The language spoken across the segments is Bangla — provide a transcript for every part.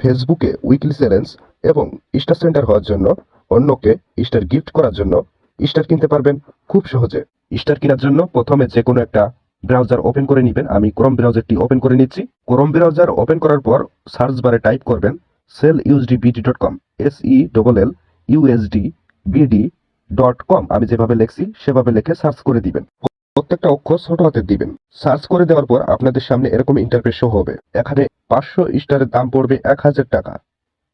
ফেসবুকে উইকলি চ্যালেঞ্জ এবং স্টার সেন্টার হওয়ার জন্য অন্যকে স্টার গিফট করার জন্য স্টার কিনতে পারবেন খুব সহজে। স্টার কেনার জন্য প্রথমে যে কোনো একটা ব্রাউজার ওপেন করে নেবেন। আমি ক্রোম ব্রাউজারটি ওপেন করে নিচ্ছি। ক্রোম ব্রাউজার ওপেন করার পর সার্চ বারে টাইপ করবেন sellusdbd.com, sellusdbd.com। আমি যেভাবে লিখছি সেভাবে লিখে সার্চ করে দিবেন। প্রত্যেকটা অক্ষর ছোট হাতে দিবেন। সার্চ করে দেওয়ার পর আপনাদের সামনে এরকম ইন্টারফেস শো হবে। এখানে 500 স্টারের দাম পড়বে 1000 টাকা,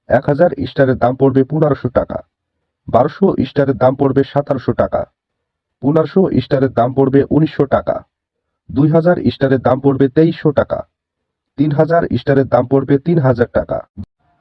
1000 স্টারের দাম পড়বে 1500 টাকা, 1200 স্টারের দাম পড়বে 1700 টাকা, 1500 স্টারের দাম পড়বে 1900 টাকা, 2000 স্টারের দাম পড়বে 2300 টাকা, 3000 স্টারের দাম পড়বে 3000 টাকা।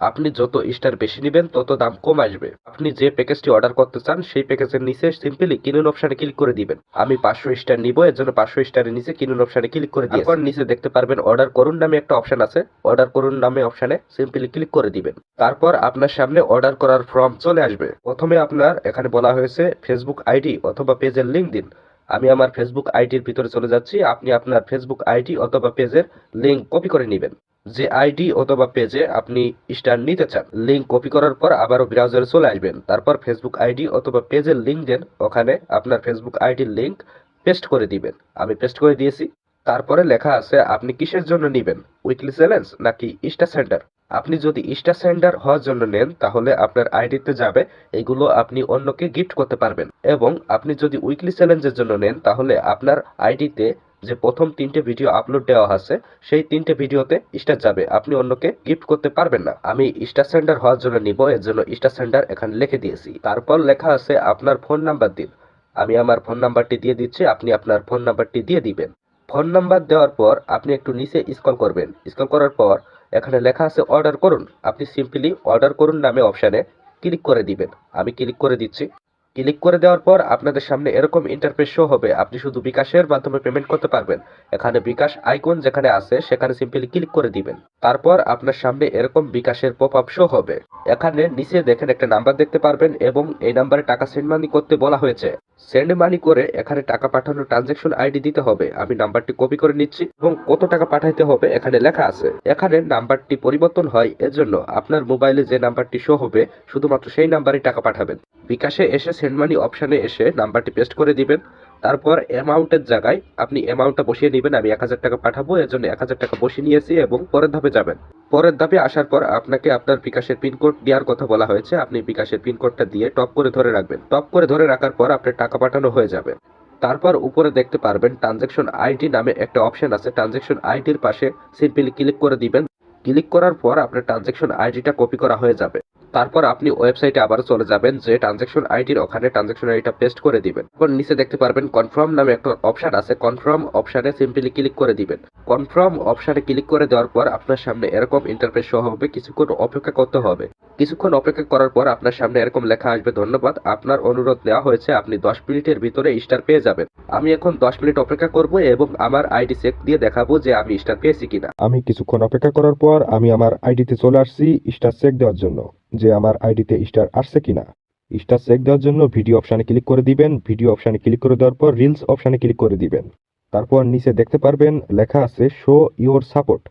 আপনি যত স্টার বেশি নেবেন তত দাম কম আসবে। আপনি যে প্যাকেজটি অর্ডার করতে চান সেই প্যাকেজের নিচে সিম্পলি কিনুন অপশনে ক্লিক করে দিবেন। আমি 500 স্টার নিব, এর জন্য 500 স্টারের নিচে কিনুন অপশনে ক্লিক করে দিয়েছি। তারপর নিচে দেখতে পারবেন অর্ডার করুন নামে একটা অপশন আছে। অর্ডার করুন নামে অপশনে সিম্পলি ক্লিক করে দিবেন। তারপর আপনার সামনে অর্ডার করার ফর্ম চলে আসবে। প্রথমে আপনার এখানে বলা হয়েছে ফেসবুক আইডি অথবা পেজের লিংক দিন। আমি আমার ফেসবুক আইডির ভিতরে চলে যাচ্ছি। আপনি আপনার ফেসবুক আইডি অথবা পেজের লিংক কপি করে নেবেন। যে আইডি অথবা পেজে আপনি স্টার নিতে চান, লিংক কপি করার পর আবারও ব্রাউজারে চলে আসবেন। তারপর ফেসবুক আইডি অথবা পেজের লিংক দেন, ওখানে আপনার ফেসবুক আইডির লিংক পেস্ট করে দিবেন। আমি পেস্ট করে দিয়েছি। তারপরে লেখা আছে আপনি কিসের জন্য নেবেন, উইকলি চ্যালেঞ্জ নাকি স্টার সেন্টার। আপনি যদি স্টার সেন্টার হওয়ার জন্য নেন তাহলে আপনার আইডিতে যাবে, এগুলো আপনি অন্যকে গিফট করতে পারবেন। এবং আপনি যদি উইকলি চ্যালেঞ্জের জন্য নেন তাহলে আপনার আইডিতে যে প্রথম 3টে ভিডিও আপলোড দেওয়া আছে সেই 3টে ভিডিওতে স্টার যাবে, আপনি অন্যকে গিফট করতে পারবেন না। আমি স্টার সেন্টার হওয়ার জন্য নিব, এর জন্য স্টার সেন্টার এখানে লিখে দিয়েছি। তারপর লেখা আছে আপনার ফোন নাম্বার দিন। আমি আমার ফোন নাম্বারটি দিয়ে দিচ্ছি, আপনি আপনার ফোন নাম্বারটি দিয়ে দিবেন। ফোন নাম্বার দেওয়ার পর আপনি একটু নিচে স্ক্রল করবেন। স্ক্রল করার পর এখানে লেখা আছে অর্ডার করুন। আপনি সিম্পলি অর্ডার করুন নামে অপশানে ক্লিক করে দিবেন। আমি ক্লিক করে দিচ্ছি। ক্লিক করে দেওয়ার পর আপনাদের সামনে এরকম ইন্টারফেস শো হবে। আপনি শুধু বিকাশের মাধ্যমে পেমেন্ট করতে পারবেন। এখানে বিকাশ আইকন যেখানে আছে সেখানে সিম্পলি ক্লিক করে দিবেন। তারপর আপনার সামনে এরকম বিকাশের পপ আপ শো হবে। এখানে নিচে দেখেন একটা নাম্বার দেখতে পারবেন এবং এই নাম্বারে টাকা সেন্ড মানি করতে বলা হয়েছে। সেন্ড মানি করে এখানে টাকা পাঠানোর ট্রানজাকশন আইডি দিতে হবে। আমি নাম্বারটি কপি করে নিচ্ছি এবং কত টাকা পাঠাইতে হবে এখানে লেখা আছে। এখানে নাম্বারটি পরিবর্তন হয়, এজন্য আপনার মোবাইলে যে নাম্বারটি শো হবে শুধুমাত্র সেই নাম্বারে টাকা পাঠাবেন। বিকাশে এসে সেন্ড মানি অপশানে এসে নাম্বারটি পেস্ট করে দিবেন। তারপর অ্যামাউন্টের জায়গায় আপনি অ্যামাউন্টটা বসিয়ে নেবেন। আমি 1000 টাকা পাঠাবো, এর জন্য 1000 টাকা বসিয়ে নিয়েছি এবং পরের ধাপে যাবেন। পরের ধাপে আসার পর আপনাকে আপনার বিকাশের পিনকোড দেওয়ার কথা বলা হয়েছে। আপনি বিকাশের পিনকোডটা দিয়ে টপ করে ধরে রাখবেন। টপ করে ধরে রাখার পর আপনার টাকা পাঠানো হয়ে যাবে। তারপর উপরে দেখতে পারবেন ট্রানজাকশন আইডি নামে একটা অপশন আছে। ট্রানজাকশন আইডির পাশে সিম্পলি ক্লিক করে দিবেন। ক্লিক করার পর আপনার ট্রানজাকশন আইডিটা কপি করা হয়ে যাবে। তারপর আপনি ওয়েবসাইটে আবার চলে যাবেন, যে ট্রানজাকশন আইডির ওখানে ট্রানজাকশন আইডিটা পেস্ট করে দিবেন। তারপর নিচে দেখতে পারবেন কনফার্ম নামে একটা অপশন আছে। কনফার্ম অপশনে সিম্পলি ক্লিক করে দিবেন। কনফার্ম অপশনে ক্লিক করে দেওয়ার পর আপনার সামনে এরকম ইন্টারফেস শো হবে। কিছুক্ষণ অপেক্ষা করতে হবে। কিছুক্ষণ অপেক্ষা করার পর আপনার সামনে এরকম লেখা আসবে ধন্যবাদ, আপনার অনুরোধ নেওয়া হয়েছে, আপনি 10 মিনিটের ভিতরে স্টার পেয়ে যাবেন। আমি এখন 10 মিনিট অপেক্ষা করব এবং আমার আইডি চেক দিয়ে দেখাবো যে আমি স্টার পেয়েছি কিনা। আমি কিছুক্ষণ অপেক্ষা করার পর আমি আমার আইডিতে চলে আসছি স্টার চেক দেওয়ার জন্য, যে আমার আইডিতে স্টার আসছে কিনা। স্টার চেক দেওয়ার জন্য ভিডিও অপশানে ক্লিক করে দিবেন। ভিডিও অপশানে ক্লিক করে দেওয়ার পর রিলস অপশানে ক্লিক করে দিবেন। তারপর নিচে দেখতে পারবেন লেখা আছে শো ইওর সাপোর্ট।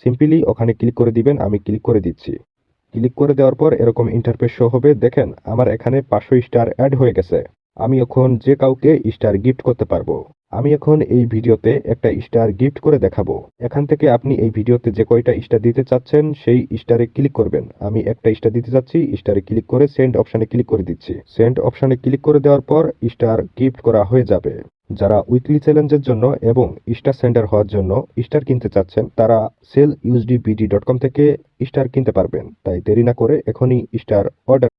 সিম্পলি ওখানে ক্লিক করে দিবেন। আমি ক্লিক করে দিচ্ছি। ক্লিক করে দেওয়ার পর এরকম ইন্টারফেস শো হবে। দেখেন আমার এখানে 500 স্টার অ্যাড হয়ে গেছে। আমি এখন যে কাউকে স্টার গিফট করতে পারবো। আমি এখন এই ভিডিওতে একটা স্টার গিফট করে দেখাবো। এখান থেকে আপনি এই ভিডিওতে যে কয়টা স্টার দিতে চাচ্ছেন সেই স্টারে ক্লিক করবেন। আমি একটা স্টার দিতে চাচ্ছি, স্টারে ক্লিক করে সেন্ড অপশানে ক্লিক করে দিচ্ছি। সেন্ড অপশানে ক্লিক করে দেওয়ার পর স্টার গিফট করা হয়ে যাবে। যারা উইকলি চ্যালেঞ্জের জন্য এবং স্টার সেন্টার হওয়ার জন্য স্টার কিনতে চাচ্ছেন তারা sellusdbd.com থেকে স্টার কিনতে পারবেন। তাই দেরি না করে এখনই স্টার অর্ডার